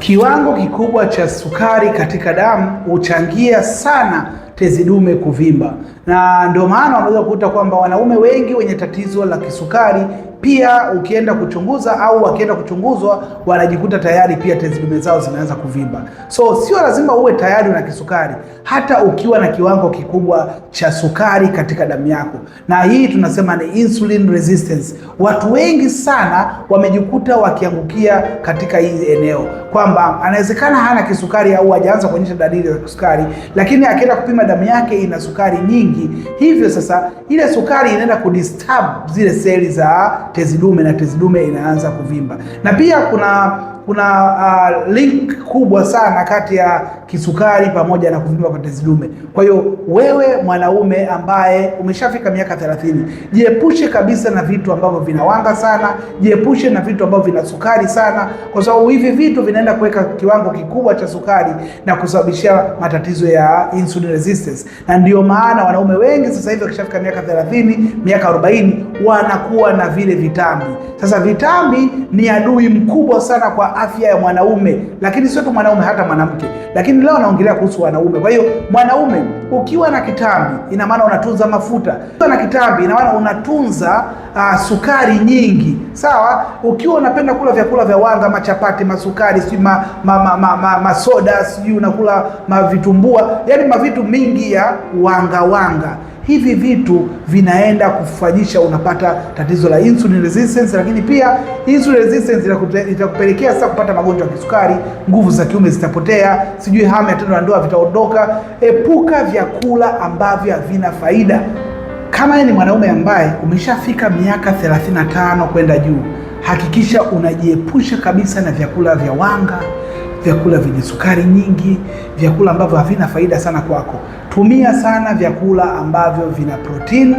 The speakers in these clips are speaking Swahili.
Kiwango kikubwa cha sukari katika damu huchangia sana tezi dume kuvimba, na ndio maana unaweza kukuta kwamba wanaume wengi wenye tatizo la kisukari pia ukienda kuchunguza au wakienda kuchunguzwa wanajikuta tayari pia tezi dume zao zinaanza kuvimba. So sio lazima uwe tayari na kisukari, hata ukiwa na kiwango kikubwa cha sukari katika damu yako, na hii tunasema ni insulin resistance. Watu wengi sana wamejikuta wakiangukia katika hii eneo, kwamba anawezekana hana kisukari au hajaanza kuonyesha dalili za kisukari, lakini akienda kupima damu yake ina sukari nyingi. Hivyo sasa ile sukari inaenda kudisturb zile seli za tezi dume na tezi dume inaanza kuvimba. Na pia kuna link kubwa sana kati ya kisukari pamoja na kuvimba kwa tezi dume. Kwa hiyo wewe mwanaume ambaye umeshafika miaka 30, jiepushe kabisa na vitu ambavyo vinawanga sana, jiepushe na vitu ambavyo vina sukari sana, kwa sababu hivi vitu vinaenda kuweka kiwango kikubwa cha sukari na kusababishia matatizo ya insulin resistance. Na ndio maana wanaume wengi sasa hivi wakishafika miaka 30, miaka 40 wanakuwa na vile vitambi. Sasa vitambi ni adui mkubwa sana kwa afya ya mwanaume, lakini sio tu mwanaume, hata mwanamke. Lakini leo naongelea kuhusu wanaume. Kwa hiyo mwanaume ukiwa na kitambi, ina maana unatunza mafuta. Ukiwa na kitambi, ina maana unatunza sukari nyingi. Sawa? Ukiwa unapenda kula vyakula vya wanga, machapati, masukari, masoda, sijui unakula mavitumbua, yani mavitu mingi ya wanga, hivi vitu vinaenda kufanyisha unapata tatizo la insulin resistance. Lakini pia insulin resistance itakupelekea sasa kupata magonjwa ya kisukari, nguvu za kiume zitapotea, sijui hamu ya tendo la ndoa vitaondoka. Epuka vyakula ambavyo havina faida. Kama ni mwanaume ambaye umeshafika miaka 35 kwenda juu, hakikisha unajiepusha kabisa na vyakula vya wanga, vyakula vyenye sukari nyingi, vyakula ambavyo havina faida sana kwako. Tumia sana vyakula ambavyo vina protein,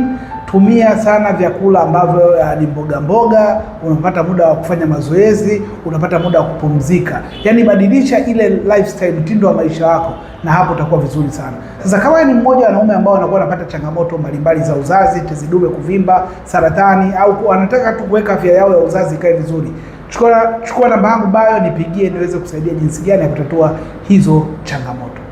tumia sana vyakula ambavyo ni mboga mboga, unapata muda wa kufanya mazoezi, unapata muda wa kupumzika. Yaani badilisha ile lifestyle, mtindo wa maisha wako, na hapo utakuwa vizuri sana. Sasa kama ni mmoja wa wanaume ambao wanakuwa wanapata changamoto mbalimbali za uzazi, tezi dume kuvimba, saratani, au wanataka tu kuweka afya yao ya uzazi ikae vizuri, chukua namba yangu bio, nipigie niweze kusaidia jinsi gani ya kutatua hizo changamoto.